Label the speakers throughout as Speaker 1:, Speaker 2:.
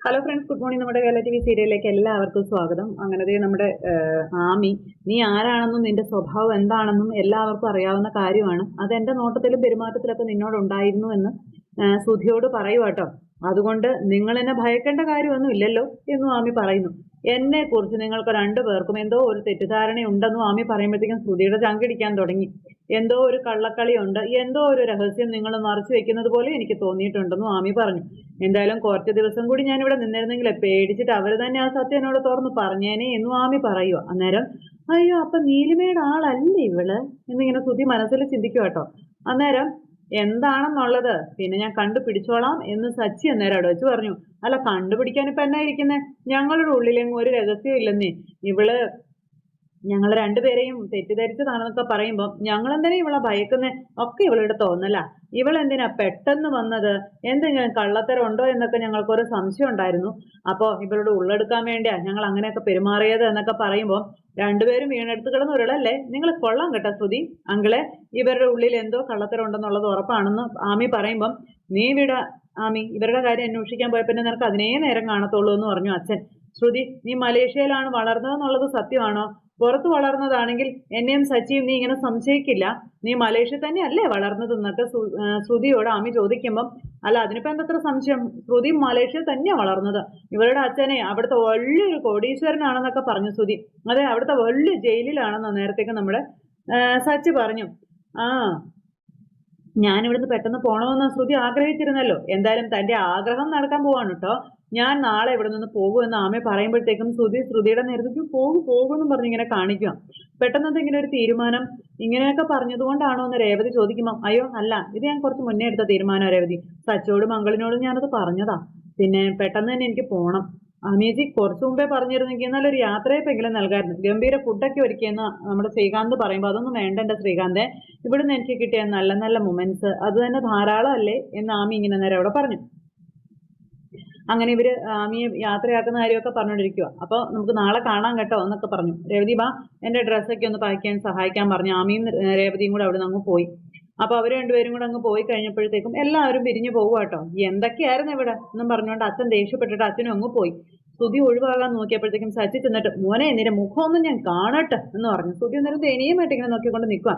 Speaker 1: Hello friends, good morning. നമ്മുടെ Kerala TV സീരിയലിലേക്ക് എല്ലാവർക്കും സ്വാഗതം. അങ്ങനെ നമ്മുടെ ആമി, നീ ആരാണെന്നും നിന്റെ സ്വഭാവം എന്താണെന്നും എല്ലാവർക്കും അറിയാവുന്ന കാര്യമാണ്. അത് എന്റെ നോട്ടത്തിലും പെരുമാറ്റത്തിലൊക്കെ നിന്നോടുണ്ടായിരുന്നു എന്ന് സുധിയോട് പറയുവാട്ടോ. അതുകൊണ്ട് നിങ്ങൾ എന്നെ ഭയക്കേണ്ട കാര്യമൊന്നും ഇല്ലല്ലോ എന്നും ആമി പറയുന്നു. എന്നെ കുറിച്ച് നിങ്ങൾക്ക് രണ്ടുപേർക്കും എന്തോ ഒരു തെറ്റിദ്ധാരണ ഉണ്ടെന്നും ആമി പറയുമ്പോഴത്തേക്കും ശ്രുതിയുടെ ചങ്കിടിക്കാൻ തുടങ്ങി. എന്തോ ഒരു കള്ളക്കളിയുണ്ട്, എന്തോ ഒരു രഹസ്യം നിങ്ങൾ മറച്ചു വെക്കുന്നത് പോലെ എനിക്ക് തോന്നിയിട്ടുണ്ടെന്നും ആമി പറഞ്ഞു. എന്തായാലും കുറച്ച് ദിവസം കൂടി ഞാൻ ഇവിടെ നിന്നിരുന്നെങ്കിൽ പേടിച്ചിട്ട് അവർ തന്നെ ആ സത്യം എന്നോട് തുറന്ന് പറഞ്ഞേനെ എന്നും ആമി പറയുക. അന്നേരം അയ്യോ, അപ്പൊ നീലിമയുടെ ആളല്ലേ ഇവള് എന്നിങ്ങനെ ശ്രുതി മനസ്സിൽ ചിന്തിക്കുക കേട്ടോ. അന്നേരം എന്താണെന്നുള്ളത് പിന്നെ ഞാൻ കണ്ടുപിടിച്ചോളാം എന്ന് സച്ചി അന്നേരം അവിടെ വെച്ച് പറഞ്ഞു. അല്ല, കണ്ടുപിടിക്കാൻ ഇപ്പൊ എന്നാ ഇരിക്കുന്നേ? ഞങ്ങളുടെ ഉള്ളിലെങ്ങും ഒരു രഹസ്യം ഇല്ലെന്നേ. ഇവള് ഞങ്ങൾ രണ്ടുപേരെയും തെറ്റിദ്ധരിച്ചതാണെന്നൊക്കെ പറയുമ്പോൾ ഞങ്ങൾ എന്തിനാ ഇവളെ ഭയക്കുന്നേ? ഒക്കെ ഇവളുടെ തോന്നല. ഇവളെന്തിനാ പെട്ടെന്ന് വന്നത്? എന്തെങ്കിലും കള്ളത്തരം ഉണ്ടോ എന്നൊക്കെ ഞങ്ങൾക്കൊരു സംശയം ഉണ്ടായിരുന്നു. അപ്പോൾ ഇവളുടെ ഉള്ളെടുക്കാൻ വേണ്ടിയാ ഞങ്ങൾ അങ്ങനെയൊക്കെ പെരുമാറിയത് എന്നൊക്കെ പറയുമ്പോൾ രണ്ടുപേരും വീണെടുത്ത് കിടന്ന് ഉരുളല്ലേ. നിങ്ങൾ കൊള്ളാം കേട്ടോ ശ്രുതി. അങ്കിളെ, ഇവരുടെ ഉള്ളിൽ എന്തോ കള്ളത്തരം ഉണ്ടെന്നുള്ളത് ഉറപ്പാണെന്ന് ആമി പറയുമ്പം നീ വിട ആമി, ഇവരുടെ കാര്യം അന്വേഷിക്കാൻ പോയപ്പോ നിനക്ക് അതിനേ നേരം കാണത്തുള്ളൂ എന്ന് പറഞ്ഞു അച്ഛൻ. ശ്രുതി, നീ മലേഷ്യയിലാണ് വളർന്നതെന്നുള്ളത് സത്യമാണോ? പുറത്ത് വളർന്നതാണെങ്കിൽ എന്നെയും സച്ചിയും നീ ഇങ്ങനെ സംശയിക്കില്ല. നീ മലേഷ്യ തന്നെയല്ലേ വളർന്നതെന്നൊക്കെ ശ്രുതിയോട് ആമി ചോദിക്കുമ്പം അല്ല, അതിനിപ്പോ എന്തത്ര സംശയം? ശ്രുതി മലേഷ്യ തന്നെയാണ് വളർന്നത്. ഇവരുടെ അച്ഛനെ അവിടുത്തെ വലിയൊരു കോടീശ്വരനാണെന്നൊക്കെ പറഞ്ഞു ശ്രുതി. അതെ, അവിടുത്തെ വലിയ ജയിലിലാണെന്ന് നേരത്തേക്ക് നമ്മുടെ സച്ചി പറഞ്ഞു. ആ, ഞാനിവിടുന്ന് പെട്ടെന്ന് പോകണമെന്ന് ശ്രുതി ആഗ്രഹിച്ചിരുന്നല്ലോ. എന്തായാലും തന്റെ ആഗ്രഹം നടക്കാൻ പോവാണ് കേട്ടോ. ഞാൻ നാളെ ഇവിടെ നിന്ന് പോകുമെന്ന് ആമെ പറയുമ്പോഴത്തേക്കും ശ്രുതിയുടെ നേരത്തേക്ക് പോകുമെന്നും പറഞ്ഞ് ഇങ്ങനെ കാണിക്കുക. പെട്ടെന്ന് എന്തെങ്കിലും ഒരു തീരുമാനം ഇങ്ങനെയൊക്കെ പറഞ്ഞതുകൊണ്ടാണോ എന്ന് രേവതി ചോദിക്കുമ്പോൾ അയ്യോ അല്ല, ഇത് ഞാൻ കുറച്ച് മുന്നേ എടുത്ത തീരുമാനം രേവതി. സച്ചോടും മംഗളിനോടും ഞാനത് പറഞ്ഞതാ. പിന്നെ പെട്ടെന്ന് തന്നെ എനിക്ക് പോകണം. അമീജി കുറച്ചു മുമ്പേ പറഞ്ഞിരുന്നെങ്കിൽ നല്ലൊരു യാത്രയെപ്പെങ്കിലും നൽകായിരുന്നു. ഗംഭീര ഫുഡൊക്കെ ഒരുക്കിയെന്ന് നമ്മുടെ ശ്രീകാന്ത് പറയുമ്പോൾ അതൊന്നും വേണ്ട എൻ്റെ ശ്രീകാന്തെ. ഇവിടുന്ന് എനിക്ക് കിട്ടിയ നല്ല നല്ല മൊമെന്റ്സ് അത് തന്നെ ധാരാളം അല്ലേ എന്ന് ആമി ഇങ്ങനെ നേരെ അവിടെ പറഞ്ഞു. അങ്ങനെ ഇവര് ആമിയെ യാത്രയാക്കുന്ന കാര്യമൊക്കെ പറഞ്ഞുകൊണ്ടിരിക്കുക. അപ്പോൾ നമുക്ക് നാളെ കാണാൻ കേട്ടോ എന്നൊക്കെ പറഞ്ഞു. രേവതി ബാ, എൻ്റെ ഡ്രസ്സൊക്കെ ഒന്ന് പാക്ക് ചെയ്യാൻ സഹായിക്കാൻ പറഞ്ഞു. ആമിയും രേവതിയും കൂടെ അവിടെ നിന്ന് അങ്ങ് പോയി. അപ്പൊ അവർ രണ്ടുപേരും കൂടെ അങ്ങ് പോയി കഴിഞ്ഞപ്പോഴത്തേക്കും എല്ലാവരും പിരിഞ്ഞു പോകുക കേട്ടോ. എന്തൊക്കെയായിരുന്നു ഇവിടെ എന്നും പറഞ്ഞുകൊണ്ട് അച്ഛൻ ദേഷ്യപ്പെട്ടിട്ട് അച്ഛനും അങ്ങ് പോയി. ശ്രുതി ഒഴിവാകാൻ നോക്കിയപ്പോഴത്തേക്കും സച്ചി ചെന്നിട്ട് മോനെ നിന്റെ മുഖമൊന്നും ഞാൻ കാണട്ടെ എന്ന് പറഞ്ഞു. ശ്രുതി അന്നേരം ദയനീയമായിട്ട് ഇങ്ങനെ നോക്കിക്കൊണ്ട് നിൽക്കുക.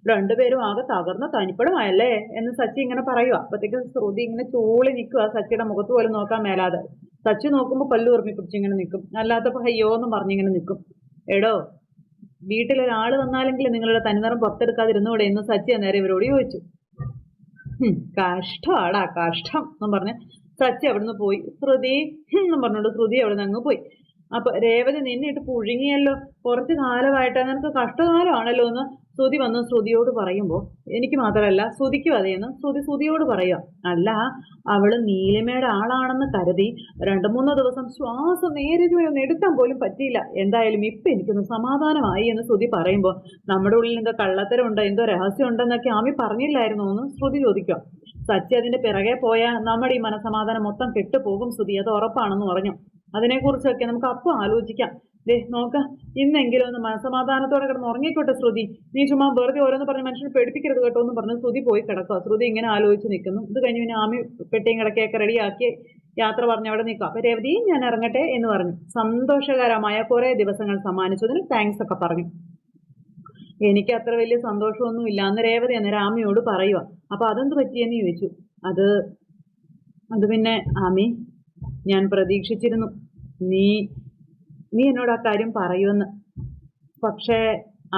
Speaker 1: രണ്ടുപേരും ആകെ തകർന്ന തനിപ്പടമായല്ലേ എന്ന് സച്ചി ഇങ്ങനെ പറയുക. അപ്പോഴത്തേക്കും ശ്രുതി ഇങ്ങനെ ചൂളി നിൽക്കുക, സച്ചിയുടെ മുഖത്ത് പോലും നോക്കാൻ മേലാതെ. സച്ചി നോക്കുമ്പോൾ പല്ലു ഉറപ്പി പിടിച്ച് ഇങ്ങനെ നിൽക്കും, അല്ലാത്തപ്പോൾ അയ്യോ എന്ന് പറഞ്ഞിങ്ങനെ നിൽക്കും. എടോ, വീട്ടിലൊരാൾ വന്നാലെങ്കിൽ നിങ്ങളുടെ തനിനിറം പുറത്തെടുക്കാതിരുന്നൂടെ എന്ന് സച്ചി അന്നേരം ഇവരോട് ചോദിച്ചു. കഷ്ടമാടാ കഷ്ടം എന്നും പറഞ്ഞ് സച്ചി അവിടുന്ന് പോയി. ശ്രുതി എന്നും പറഞ്ഞോണ്ട് ശ്രുതി അവിടുന്ന് അങ്ങ് പോയി. അപ്പൊ രേവതി നിന്നിട്ട് പുഴുങ്ങിയല്ലോ, കുറച്ച് കാലമായിട്ട് നിനക്ക് കഷ്ടകാലമാണല്ലോ എന്ന് ശ്രുതി വന്ന് ശ്രുതിയോട് പറയുമ്പോൾ എനിക്ക് മാത്രമല്ല ശ്രുതിക്കും അതേന്ന് ശ്രുതിയോട് പറയുക. അല്ല, അവള് നീലിമയുടെ ആളാണെന്ന് കരുതി 2-3 ദിവസം ശ്വാസം നേരെ ഒന്ന് എടുക്കാൻ പോലും പറ്റിയില്ല. എന്തായാലും ഇപ്പൊ എനിക്കൊന്ന് സമാധാനമായി എന്ന് ശ്രുതി പറയുമ്പോൾ നമ്മുടെ ഉള്ളിൽ എന്തോ കള്ളത്തരമുണ്ട്, എന്തോ രഹസ്യം ഉണ്ടെന്നൊക്കെ ആമി പറഞ്ഞില്ലായിരുന്നു എന്ന് ശ്രുതി ചോദിക്കുക. സച്ചി അതിന്റെ പിറകെ പോയാൽ നമ്മുടെ ഈ മനസമാധാനം മൊത്തം കെട്ടുപോകും ശ്രുതി, അത് ഉറപ്പാണെന്ന് പറഞ്ഞു. അതിനെക്കുറിച്ചൊക്കെ നമുക്ക് അപ്പം ആലോചിക്കാം. നോക്ക, ഇന്നെങ്കിലും ഒന്ന് മനസമാധാനത്തോടെ കിടന്ന് ഉറങ്ങിക്കോട്ടെ ശ്രുതി. നീ ചുമ്മാ വെറുതെ ഓരോന്ന് പറഞ്ഞ് മനുഷ്യനെ പേടിപ്പിക്കരുത് കേട്ടോ എന്ന് പറഞ്ഞ് ശ്രുതി പോയി കിടക്കുക. ശ്രുതി ഇങ്ങനെ ആലോചിച്ച് നിൽക്കുന്നു. ഇത് കഴിഞ്ഞ് പിന്നെ ആമി പെട്ടിയും കിടക്കയൊക്കെ റെഡിയാക്കി യാത്ര പറഞ്ഞ് അവിടെ നിൽക്കുക. അപ്പൊ രേവതി ഞാൻ ഇറങ്ങട്ടെ എന്ന് പറഞ്ഞു. സന്തോഷകരമായ കുറെ ദിവസങ്ങൾ സമ്മാനിച്ചതിന് താങ്ക്സ് ഒക്കെ പറഞ്ഞു. എനിക്ക് അത്ര വലിയ സന്തോഷമൊന്നും ഇല്ല എന്ന് രേവതി അന്നേരം ആമിയോട് പറയുക. അപ്പൊ അതെന്ത് പറ്റിയെന്ന് ചോദിച്ചു. അത് പിന്നെ ആമി, ഞാൻ പ്രതീക്ഷിച്ചിരുന്നു നീ എന്നോട് ആ കാര്യം പറയുമെന്ന്. പക്ഷേ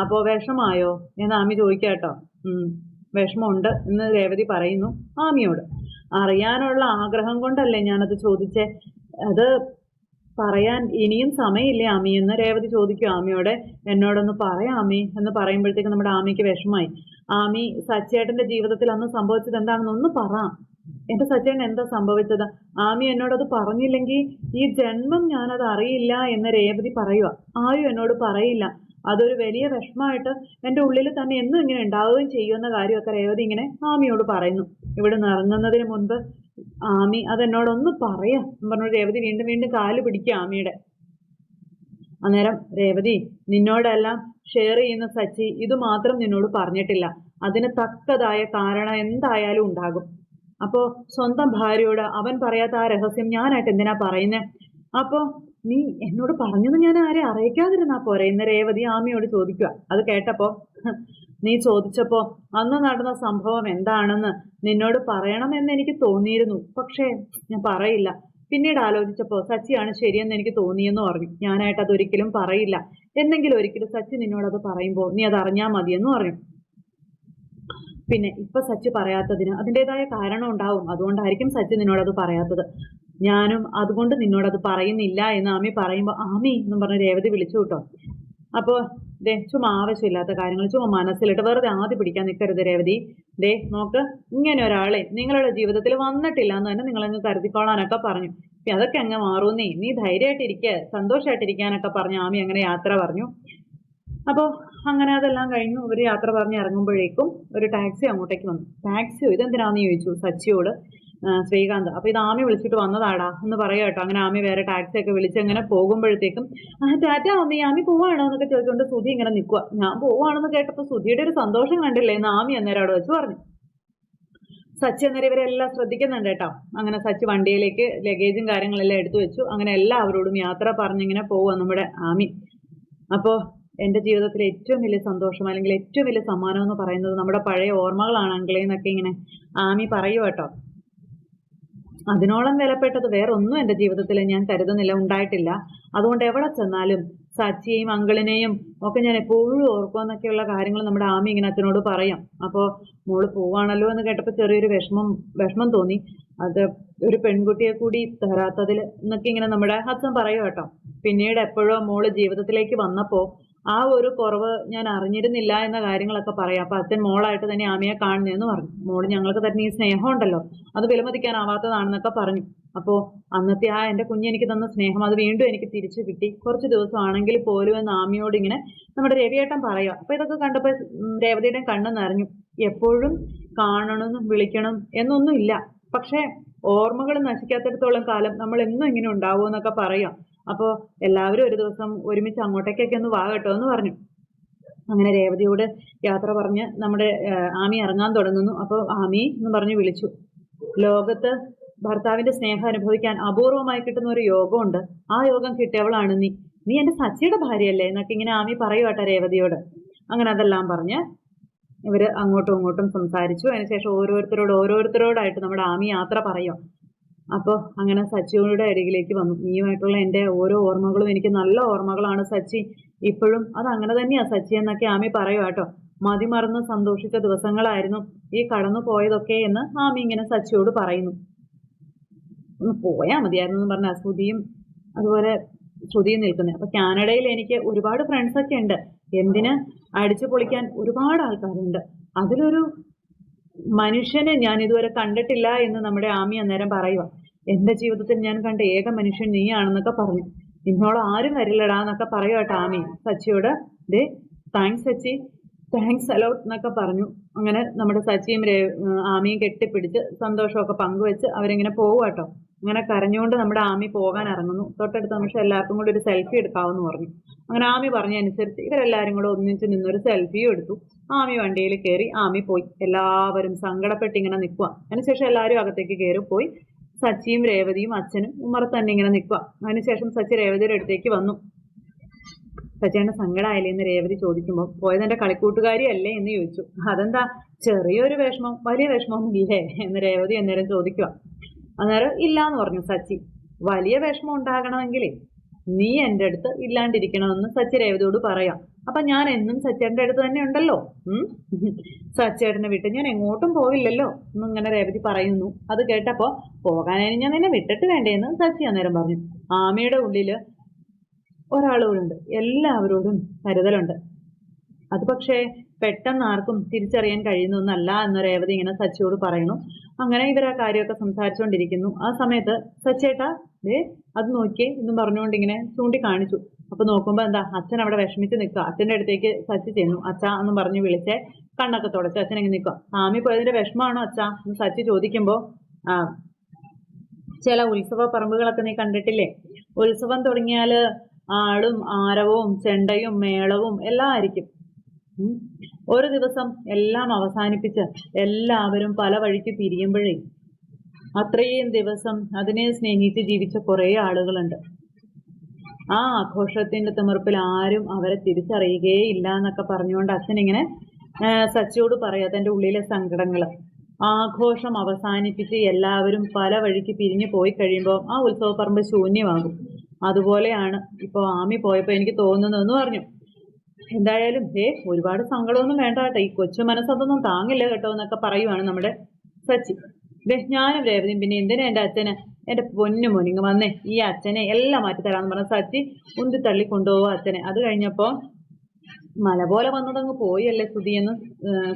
Speaker 1: അപ്പോ വിഷമായോ എന്ന് ആമി ചോദിക്കാട്ടോ. വിഷമമുണ്ട് എന്ന് രേവതി പറയുന്നു ആമിയോട്. അറിയാനുള്ള ആഗ്രഹം കൊണ്ടല്ലേ ഞാനത് ചോദിച്ചേ. അത് പറയാൻ ഇനിയും സമയമില്ലേ ആമി എന്ന് രേവതി ചോദിക്കും ആമിയോടെ. എന്നോടൊന്ന് പറയാം ആമി എന്ന് പറയുമ്പോഴത്തേക്ക് നമ്മുടെ ആമിക്ക് വിഷമായി. ആമി, സച്ചേട്ടന്റെ ജീവിതത്തിൽ അന്ന് സംഭവിച്ചത് എന്താണെന്ന് ഒന്ന് പറ. എന്റെ സച്ചേട്ടൻ എന്താ സംഭവിച്ചത്? ആമി എന്നോടത് പറഞ്ഞില്ലെങ്കിൽ ഈ ജന്മം ഞാനത് അറിയില്ല എന്ന് രേവതി പറയുക. ആരും എന്നോട് പറയില്ല. അതൊരു വലിയ വിഷമമായിട്ട് എൻ്റെ ഉള്ളിൽ തന്നെ എന്നും ഇങ്ങനെ ഉണ്ടാവുകയും ചെയ്യുമെന്ന കാര്യമൊക്കെ രേവതി ഇങ്ങനെ ആമിയോട് പറയുന്നു. ഇവിടെ ഇറങ്ങുന്നതിന് മുൻപ് ആമി അതെന്നോടൊന്ന് പറയാം പറഞ്ഞു. രേവതി വീണ്ടും വീണ്ടും കാല് പിടിക്കുക ആമിയുടെ. അന്നേരം രേവതി, നിന്നോടെല്ലാം ഷെയർ ചെയ്യുന്ന സച്ചി ഇത് മാത്രം നിന്നോട് പറഞ്ഞിട്ടില്ല. അതിന് തക്കതായ കാരണം എന്തായാലും ഉണ്ടാകും. അപ്പോ സ്വന്തം ഭാര്യയോട് അവൻ പറയാത്ത ആ രഹസ്യം ഞാനായിട്ട് എന്തിനാ പറയുന്നേ? അപ്പോ നീ എന്നോട് പറഞ്ഞത് ഞാൻ ആരെ അറിയിക്കാതിരുന്നാ പോരെ എന്ന് രേവതി ആമിയോട് ചോദിക്കുക. അത് കേട്ടപ്പോ നീ ചോദിച്ചപ്പോ അന്ന് നടന്ന സംഭവം എന്താണെന്ന് നിന്നോട് പറയണമെന്ന് എനിക്ക് തോന്നിയിരുന്നു. പക്ഷേ ഞാൻ പറയില്ല. പിന്നീട് ആലോചിച്ചപ്പോ സച്ചിയാണ് ശരിയെന്ന് എനിക്ക് തോന്നിയെന്ന് പറഞ്ഞു. ഞാനായിട്ട് അതൊരിക്കലും പറയില്ല. എന്നെങ്കിലും ഒരിക്കലും സച്ചി നിന്നോട് അത് പറയുമ്പോൾ നീ അത് അറിഞ്ഞാൽ മതിയെന്ന് പറഞ്ഞു. പിന്നെ ഇപ്പൊ സച്ചി പറയാത്തതിന് അതിൻ്റെതായ കാരണം ഉണ്ടാവും. അതുകൊണ്ടായിരിക്കും സച്ചി നിന്നോടത് പറയാത്തത്. ഞാനും അതുകൊണ്ട് നിന്നോടത് പറയുന്നില്ല എന്ന് ആമി പറയുമ്പോൾ ആമി എന്നും പറഞ്ഞ് രേവതി വിളിച്ചു കേട്ടോ. അപ്പോൾ ദേ ചുമ്മാ ആവശ്യമില്ലാത്ത കാര്യങ്ങൾ ചുമ്മാ മനസ്സിലിട്ട് വെറുതെ ആദ്യ പിടിക്കാൻ നിൽക്കരുത് രേവതി. ദേ നോക്ക്, ഇങ്ങനെ ഒരാളെ നിങ്ങളുടെ ജീവിതത്തിൽ വന്നിട്ടില്ല എന്ന് തന്നെ നിങ്ങളങ്ങ് കരുതിക്കോളാനൊക്കെ പറഞ്ഞു. അതൊക്കെ അങ്ങ് മാറൂന്നേ, നീ ധൈര്യമായിട്ടിരിക്കുക, സന്തോഷമായിട്ടിരിക്കാനൊക്കെ പറഞ്ഞു ആമി അങ്ങനെ യാത്ര പറഞ്ഞു. അപ്പോൾ അങ്ങനെ അതെല്ലാം കഴിഞ്ഞു. ഒരു യാത്ര പറഞ്ഞ് ഇറങ്ങുമ്പോഴേക്കും ഒരു ടാക്സി അങ്ങോട്ടേക്ക് വന്നു. ടാക്സിയോ ഇതെന്തിനാന്ന് ചോദിച്ചു സച്ചിയോട് ശ്രീകാന്ത്. അപ്പോൾ ഇത് ആമി വിളിച്ചിട്ട് വന്നതാടാ എന്ന് പറയാം കേട്ടോ. അങ്ങനെ ആമി വേറെ ടാക്സി ഒക്കെ വിളിച്ച് അങ്ങനെ പോകുമ്പോഴത്തേക്കും ടാറ്റ ആമി, ആമി പോവാണോ എന്നൊക്കെ ചോദിച്ചുകൊണ്ട് സുധി ഇങ്ങനെ നിൽക്കുക. ഞാൻ പോവാണെന്ന് കേട്ടപ്പോൾ സുധിയുടെ ഒരു സന്തോഷം കണ്ടില്ലേ എന്ന് ആമി അന്നേരം അവിടെ വെച്ച് പറഞ്ഞു. സച്ചി അന്നേരം ഇവരെല്ലാം ശ്രദ്ധിക്കുന്നുണ്ട് കേട്ടോ. അങ്ങനെ സച്ചി വണ്ടിയിലേക്ക് ലഗേജും കാര്യങ്ങളെല്ലാം എടുത്തു വെച്ചു. അങ്ങനെ എല്ലാവരോടും യാത്ര പറഞ്ഞിങ്ങനെ പോവുക നമ്മുടെ ആമി. അപ്പോൾ എൻ്റെ ജീവിതത്തിലെ ഏറ്റവും വലിയ സന്തോഷം അല്ലെങ്കിൽ ഏറ്റവും വലിയ സമ്മാനം എന്ന് പറയുന്നത് നമ്മുടെ പഴയ ഓർമ്മകളാണ് അങ്കിളേ എന്നൊക്കെ ഇങ്ങനെ ആമി പറയുക കേട്ടോ. അതിനോളം വിലപ്പെട്ടത് വേറെ ഒന്നും എൻ്റെ ജീവിതത്തിൽ ഞാൻ കരുതുന്നില്ല, ഉണ്ടായിട്ടില്ല. അതുകൊണ്ട് എവിടെ ചെന്നാലും സച്ചിയെയും അങ്കിളിനെയും ഒക്കെ ഞാൻ എപ്പോഴും ഓർക്കുമെന്നൊക്കെയുള്ള കാര്യങ്ങൾ നമ്മുടെ ആമി ഇങ്ങനെ അച്ഛനോട് പറയാം. അപ്പോൾ മോള് പോവാണല്ലോ എന്ന് കേട്ടപ്പോൾ ചെറിയൊരു വിഷമം തോന്നി. അത് ഒരു പെൺകുട്ടിയെ കൂടി തരാത്തതിൽ എന്നൊക്കെ ഇങ്ങനെ നമ്മുടെ അച്ഛൻ പറയും കേട്ടോ. പിന്നീട് എപ്പോഴോ മോള് ജീവിതത്തിലേക്ക് വന്നപ്പോൾ ആ ഒരു കുറവ് ഞാൻ അറിഞ്ഞിരുന്നില്ല എന്ന കാര്യങ്ങളൊക്കെ പറയാം. അപ്പം അച്ഛൻ മോളായിട്ട് തന്നെ ആമിയെ കാണുന്നതെന്ന് പറഞ്ഞു. മോള് ഞങ്ങൾക്ക് തന്നെ ഈ സ്നേഹം ഉണ്ടല്ലോ, അത് വിലമതിക്കാനാവാത്തതാണെന്നൊക്കെ പറഞ്ഞു. അപ്പോൾ അന്നത്തെ ആ എൻ്റെ കുഞ്ഞെനിക്ക് തന്ന സ്നേഹം അത് വീണ്ടും എനിക്ക് തിരിച്ചു കിട്ടി, കുറച്ച് ദിവസമാണെങ്കിൽ പോലും എന്ന് ആമിയോട് ഇങ്ങനെ നമ്മുടെ രവിയേട്ടൻ പറയുക. അപ്പോൾ ഇതൊക്കെ കണ്ടപ്പോൾ രേവതിയുടെ കണ്ണ് നിറഞ്ഞു. എപ്പോഴും കാണണമെന്നും വിളിക്കണം എന്നൊന്നും ഇല്ല, പക്ഷേ ഓർമ്മകൾ നശിക്കാത്തിടത്തോളം കാലം നമ്മൾ എന്നും ഇങ്ങനെ ഉണ്ടാവുമെന്നൊക്കെ പറയാം. അപ്പോൾ എല്ലാവരും ഒരു ദിവസം ഒരുമിച്ച് അങ്ങോട്ടേക്കൊക്കെ ഒന്ന് വാ കേട്ടോ എന്ന് പറഞ്ഞു. അങ്ങനെ രേവതിയോട് യാത്ര പറഞ്ഞ് നമ്മുടെ ആമി ഇറങ്ങാൻ തുടങ്ങുന്നു. അപ്പോൾ ആമി എന്ന് പറഞ്ഞ് വിളിച്ചു. ലോകത്ത് ഭർത്താവിന്റെ സ്നേഹം അനുഭവിക്കാൻ അപൂർവമായി കിട്ടുന്ന ഒരു യോഗമുണ്ട്. ആ യോഗം കിട്ടിയവളാണ് നീ. നീ എൻ്റെ സച്ചിയുടെ ഭാര്യയല്ലേ എന്നൊക്കെ ഇങ്ങനെ ആമി പറയുവാട്ടെ രേവതിയോട്. അങ്ങനെ അതെല്ലാം പറഞ്ഞ് ഇവർ അങ്ങോട്ടും ഇങ്ങോട്ടും സംസാരിച്ചു. അതിനുശേഷം ഓരോരുത്തരോടായിട്ട് നമ്മുടെ ആമി യാത്ര പറയും. അപ്പോൾ അങ്ങനെ സച്ചിയുടെ അരികിലേക്ക് വന്നു. നീയുമായിട്ടുള്ള എൻ്റെ ഓരോ ഓർമ്മകളും എനിക്ക് നല്ല ഓർമ്മകളാണ് സച്ചി, ഇപ്പോഴും അത് അങ്ങനെ തന്നെയാ സച്ചി എന്നൊക്കെ ആമി പറയുക കേട്ടോ. മതിമറന്ന് സന്തോഷിച്ച ദിവസങ്ങളായിരുന്നു ഈ കടന്നു പോയതൊക്കെ എന്ന് ആമി ഇങ്ങനെ സച്ചിയോട് പറയുന്നു. ഒന്ന് പോയാൽ മതിയായിരുന്നു എന്ന് പറഞ്ഞ ശ്രുതിയും അതുപോലെ ശ്രുതിയും നിൽക്കുന്നത്. അപ്പോൾ കാനഡയിൽ എനിക്ക് ഒരുപാട് ഫ്രണ്ട്സൊക്കെ ഉണ്ട്, എന്തിന് അടിച്ചു പൊളിക്കാൻ ഒരുപാട് ആൾക്കാരുണ്ട്. അതിലൊരു മനുഷ്യനെ ഞാൻ ഇതുവരെ കണ്ടിട്ടില്ല എന്ന് നമ്മുടെ ആമി അന്നേരം പറയുക. എൻ്റെ ജീവിതത്തിൽ ഞാൻ കണ്ട ഏക മനുഷ്യൻ നീയാണെന്നൊക്കെ പറഞ്ഞു. നിന്നോട് ആരും വരില്ലടാ എന്നൊക്കെ പറയുക കേട്ടോ ആമി സച്ചിയോട്. ദേ താങ്ക്സ് സച്ചി, താങ്ക്സ് അലോട്ട് എന്നൊക്കെ പറഞ്ഞു. അങ്ങനെ നമ്മുടെ സച്ചിയും ആമിയും കെട്ടിപ്പിടിച്ച് സന്തോഷമൊക്കെ പങ്കുവെച്ച് അവരിങ്ങനെ പോകുക കേട്ടോ. അങ്ങനെ കരഞ്ഞുകൊണ്ട് നമ്മുടെ ആമി പോകാൻ ഇറങ്ങുന്നു. തൊട്ടടുത്ത നിമിഷം എല്ലാവർക്കും കൂടി ഒരു സെൽഫി എടുക്കാമെന്ന് പറഞ്ഞു. അങ്ങനെ ആമി പറഞ്ഞതനുസരിച്ച് ഇവരെല്ലാവരും കൂടെ ഒന്നിച്ച് നിന്നൊരു സെൽഫിയും എടുത്തു. ആമി വണ്ടിയിൽ കയറി ആമി പോയി. എല്ലാവരും സങ്കടപ്പെട്ട് ഇങ്ങനെ നിൽക്കുക. അതിനുശേഷം എല്ലാവരും അകത്തേക്ക് കയറി പോയി. സച്ചിയും രേവതിയും അച്ഛനും ഉമ്മറത്ത് തന്നെ ഇങ്ങനെ നിൽക്കുക. അതിനുശേഷം സച്ചി രേവതിയുടെ അടുത്തേക്ക് വന്നു. സച്ചിയുടെ സങ്കടമായില്ലേ എന്ന് രേവതി ചോദിക്കുമ്പോൾ പോയതെൻ്റെ കളിക്കൂട്ടുകാരി അല്ലേ എന്ന് ചോദിച്ചു. അതെന്താ ചെറിയൊരു വിഷമം, വലിയ വിഷമമൊന്നും ഇല്ലേ എന്ന് രേവതി അന്നേരം ചോദിക്കുക. അന്നേരം ഇല്ലാന്ന് പറഞ്ഞു സച്ചി. വലിയ വിഷമം ഉണ്ടാകണമെങ്കിൽ നീ എൻ്റെ അടുത്ത് ഇല്ലാണ്ടിരിക്കണമെന്ന് സച്ചി രേവതിയോട് പറയാം. അപ്പൊ ഞാൻ എന്നും സച്ചേട്ടൻ്റെ അടുത്ത് തന്നെ ഉണ്ടല്ലോ, സച്ചേട്ടനെ വിട്ട് ഞാൻ എങ്ങോട്ടും പോവില്ലല്ലോ എന്നിങ്ങനെ രേവതി പറയുന്നു. അത് കേട്ടപ്പോൾ പോകാനായി ഞാൻ നിന്നെ വിട്ടിട്ട് വേണ്ടേന്ന് സച്ചി അന്നേരം പറഞ്ഞു. ആമയുടെ ഉള്ളില് ഒരാളുകളുണ്ട്, എല്ലാവരോടും കരുതലുണ്ട്. അത് പക്ഷേ പെട്ടെന്ന് ആർക്കും തിരിച്ചറിയാൻ കഴിയുന്നൊന്നല്ല എന്ന് രേവതി ഇങ്ങനെ സച്ചിയോട് പറയുന്നു. അങ്ങനെ ഇവർ ആ കാര്യമൊക്കെ സംസാരിച്ചുകൊണ്ടിരിക്കുന്നു. ആ സമയത്ത് സച്ചേട്ടാ അത് നോക്കിയേ എന്നും പറഞ്ഞുകൊണ്ട് ഇങ്ങനെ ചൂണ്ടിക്കാണിച്ചു. അപ്പൊ നോക്കുമ്പോൾ എന്താ അച്ഛൻ അവിടെ വിഷമിച്ച് നിൽക്കുക. അച്ഛൻ്റെ അടുത്തേക്ക് സച്ചി ചെന്നു. അച്ഛാ എന്നും പറഞ്ഞു വിളിച്ച് കണ്ണൊക്കെ തുടച്ച് അച്ഛൻ ഇങ്ങനെ നിൽക്കുക. ആമി പോയതിന്റെ വിഷമമാണോ അച്ഛാ എന്ന് സച്ചി ചോദിക്കുമ്പോൾ ചില ഉത്സവ പറമ്പുകളൊക്കെ നീ കണ്ടിട്ടില്ലേ, ഉത്സവം തുടങ്ങിയാൽ ആളും ആരവവും ചെണ്ടയും മേളവും എല്ലാം ആയിരിക്കും. ഒരു ദിവസം എല്ലാം അവസാനിപ്പിച്ച് എല്ലാവരും പല വഴിക്ക് പിരിയുമ്പോഴേ അത്രയും ദിവസം അതിനെ സ്നേഹിച്ച് ജീവിച്ച കുറേ ആളുകളുണ്ട്. ആ ആഘോഷത്തിന്റെ തിമിർപ്പിൽ ആരും അവരെ തിരിച്ചറിയുകയില്ല എന്നൊക്കെ പറഞ്ഞുകൊണ്ട് അച്ഛൻ ഇങ്ങനെ സച്ചിയോട് പറയാ തന്റെ ഉള്ളിലെ സങ്കടങ്ങൾ. ആഘോഷം അവസാനിപ്പിച്ച് എല്ലാവരും പല വഴിക്ക് പിരിഞ്ഞു പോയി കഴിയുമ്പോൾ ആ ഉത്സവപ്പറമ്പ് ശൂന്യമാകും. അതുപോലെയാണ് ഇപ്പോൾ ആമി പോയപ്പോൾ എനിക്ക് തോന്നുന്നതെന്ന് പറഞ്ഞു. എന്തായാലും ഒരുപാട് സങ്കടമൊന്നും വേണ്ട കേട്ടോ, ഈ കൊച്ചു മനസ്സതൊന്നും താങ്ങില്ല കേട്ടോ എന്നൊക്കെ പറയുവാണ് നമ്മുടെ സച്ചി. ഞാനും രേവതിയും പിന്നെ എന്തിനാ എൻ്റെ അച്ഛന്, എൻ്റെ പൊന്നു മോനിങ് വന്നേ, ഈ അച്ഛനെ എല്ലാം മാറ്റി തരാമെന്ന് പറഞ്ഞ സച്ചി ഉന്തി തള്ളി കൊണ്ടുപോകും അച്ഛനെ. അത് കഴിഞ്ഞപ്പോൾ മല പോലെ വന്നതങ്ങ് പോയല്ലേ ശ്രുതിയെന്ന്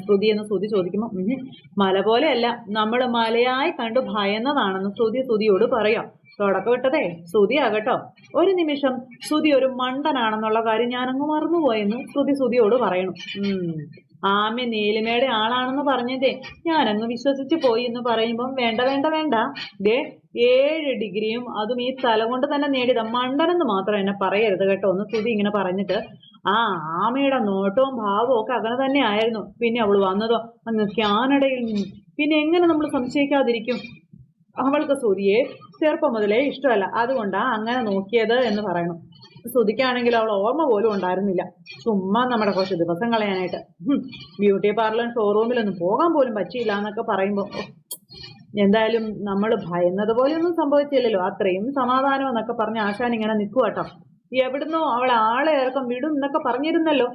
Speaker 1: ശ്രുതി ചോദിക്കുമ്പോൾ മല പോലെയല്ല, നമ്മൾ മലയായി കണ്ടു ഭയന്നതാണെന്ന് ശ്രുതിയോട് പറയാം. തുടക്കം വിട്ടതേ ശ്രുതിയാകട്ടോ. ഒരു നിമിഷം ശ്രുതി ഒരു മണ്ടനാണെന്നുള്ള കാര്യം ഞാനങ്ങ് മറന്നുപോയെന്ന് ശ്രുതിയോട് പറയണം. ആമി നീലിമയുടെ ആളാണെന്ന് പറഞ്ഞതേ ഞാനങ്ങ് വിശ്വസിച്ചു പോയി എന്ന് പറയുമ്പം വേണ്ട വേണ്ട വേണ്ട, 7 ഡിഗ്രിയും അതും ഈ തല കൊണ്ട് തന്നെ നേടിയതാ, മണ്ടനെന്ന് മാത്രം എന്നെ പറയരുത് കേട്ടോ എന്ന് ശ്രുതി ഇങ്ങനെ പറഞ്ഞിട്ട് ആമയുടെ നോട്ടവും ഭാവവും ഒക്കെ അങ്ങനെ തന്നെ ആയിരുന്നു. പിന്നെ അവൾ വന്നതോ അങ്ങ് കാനഡയിൽ നിന്ന്, പിന്നെ എങ്ങനെ നമ്മൾ സംശയിക്കാതിരിക്കും? അവൾക്ക് ശ്രുതിയെ ചെറുപ്പം മുതലേ ഇഷ്ടമല്ല, അതുകൊണ്ടാ അങ്ങനെ നോക്കിയത് എന്ന് പറയണം. ശ്രുതിക്കാണെങ്കിൽ അവൾ ഓർമ്മ പോലും ഉണ്ടായിരുന്നില്ല. ചുമ്മാ നമ്മുടെ കുറച്ച് ദിവസം കളയാനായിട്ട് ബ്യൂട്ടി പാർലർ ഷോറൂമിലൊന്നും പോകാൻ പോലും പറ്റിയില്ല എന്നൊക്കെ പറയുമ്പോൾ എന്തായാലും നമ്മൾ ഭയന്നത് പോലെയൊന്നും സംഭവിച്ചില്ലല്ലോ, അത്രയും സമാധാനം എന്നൊക്കെ പറഞ്ഞ് ആശാൻ ഇങ്ങനെ നിൽക്കുവാട്ടോ. എവിടുന്നോ അവൾ ആളെ ഇറക്കം വിടും എന്നൊക്കെ പറഞ്ഞിരുന്നല്ലോ.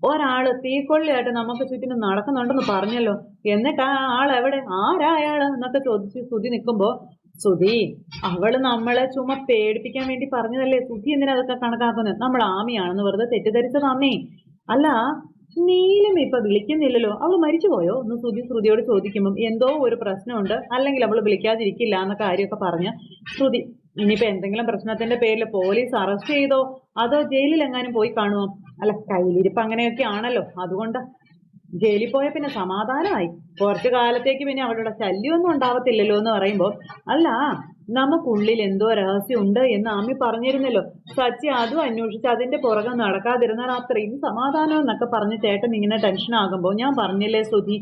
Speaker 1: ഒരാള് തീക്കൊള്ളിയായിട്ട് നമുക്ക് ചുറ്റിനും നടക്കുന്നുണ്ടെന്ന് പറഞ്ഞല്ലോ, എന്നിട്ട് ആ ആളെവിടെ, ആരാ അയാള് എന്നൊക്കെ ചോദിച്ച് ശ്രുതി നിൽക്കുമ്പോ ശ്രുതി അവള് നമ്മളെ ചുമ്മാ പേടിപ്പിക്കാൻ വേണ്ടി പറഞ്ഞതല്ലേ, ശ്രുതി എന്തിനാ അതൊക്കെ കണക്കാക്കുന്നത്? നമ്മൾ ആമിയാണെന്ന് വെറുതെ തെറ്റിദ്ധരിച്ചതാന്നേ. അല്ല നീലും ഇപ്പൊ വിളിക്കുന്നില്ലല്ലോ, അവള് മരിച്ചുപോയോ എന്ന് ശ്രുതിയോട് ചോദിക്കുമ്പം എന്തോ ഒരു പ്രശ്നമുണ്ട്, അല്ലെങ്കിൽ അവള് വിളിക്കാതിരിക്കില്ല എന്ന കാര്യമൊക്കെ പറഞ്ഞ് ശ്രുതി ഇനിയിപ്പോ എന്തെങ്കിലും പ്രശ്നത്തിന്റെ പേരിൽ പോലീസ് അറസ്റ്റ് ചെയ്തോ അതോ ജയിലിൽ എങ്ങാനും പോയി കാണുമോ? അല്ല കയ്യിലിരിപ്പ് അങ്ങനെയൊക്കെ ആണല്ലോ, അതുകൊണ്ട് ജയിലിൽ പോയ പിന്നെ സമാധാനമായി, കുറച്ചു കാലത്തേക്ക് പിന്നെ അവളുടെ ശല്യമൊന്നും ഉണ്ടാവത്തില്ലല്ലോ എന്ന് പറയുമ്പോൾ അല്ല നമുക്കുള്ളിൽ എന്തോ രഹസ്യം ഉണ്ട് എന്ന് ആമി പറഞ്ഞിരുന്നല്ലോ, സച്ചി അതും അന്വേഷിച്ച് അതിന്റെ പുറകെ നടക്കാതിരുന്നാൽ അത്രയും സമാധാനം എന്നൊക്കെ പറഞ്ഞ് ചേട്ടൻ ഇങ്ങനെ ടെൻഷൻ ആകുമ്പോൾ ഞാൻ പറഞ്ഞില്ലേ ശ്രുതി,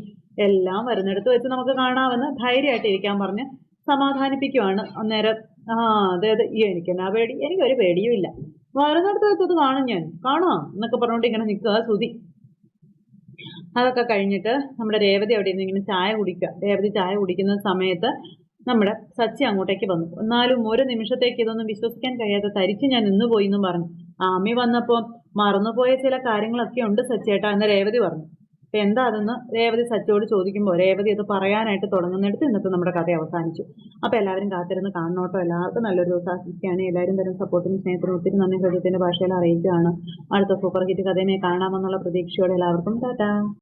Speaker 1: എല്ലാം വരുന്നിടത്ത് വെച്ച് നമുക്ക് കാണാമെന്ന് ധൈര്യമായിട്ട് ഇരിക്കാൻ പറഞ്ഞ് സമാധാനിപ്പിക്കുവാണ്. അന്നേരം അതെ എനിക്കെന്നാ പേടി, എനിക്കൊരു പേടിയും ഇല്ല, വരുന്നിടത്ത് വെച്ചത് കാണും, ഞാൻ കാണാം എന്നൊക്കെ പറഞ്ഞുകൊണ്ട് ഇങ്ങനെ നിൽക്കുക ശ്രുതി. അതൊക്കെ കഴിഞ്ഞിട്ട് നമ്മുടെ രേവതി അവിടെ ഇരുന്ന് ഇങ്ങനെ ചായ കുടിക്കുക. രേവതി ചായ കുടിക്കുന്ന സമയത്ത് നമ്മുടെ സച്ചി അങ്ങോട്ടേക്ക് വന്നു. എന്നാലും ഒരു നിമിഷത്തേക്ക് ഇതൊന്നും വിശ്വസിക്കാൻ കഴിയാതെ തരിച്ച് ഞാൻ നിന്നുപോയി എന്നും പറഞ്ഞു. ആമി വന്നപ്പോൾ മറന്നുപോയ ചില കാര്യങ്ങളൊക്കെ ഉണ്ട് സച്ചിയേട്ടാ എന്ന് രേവതി പറഞ്ഞു. അപ്പൊ എന്താ അതെന്ന് രേവതി സച്ചിയോട് ചോദിക്കുമ്പോൾ രേവതി അത് പറയാനായിട്ട് തുടങ്ങുന്നിടത്ത് ഇന്നത്തെ നമ്മുടെ കഥ അവസാനിച്ചു. അപ്പൊ എല്ലാവരും കാത്തിരുന്ന് കാണണോട്ടോ. എല്ലാവർക്കും നല്ലൊരു ദിവസം ആശംസിക്കുകയാണ്. എല്ലാവരും തരും സപ്പോർട്ടിനും സ്നേഹത്തിനും ഒത്തിരി നന്ദി ഹൃദയത്തിന്റെ ഭാഷയിൽ അറിയിക്കുകയാണ്. അടുത്ത സൂപ്പർ ഹിറ്റ് കഥയുമായി കാണാമെന്നുള്ള പ്രതീക്ഷയോടെ എല്ലാവർക്കും ടാറ്റാ.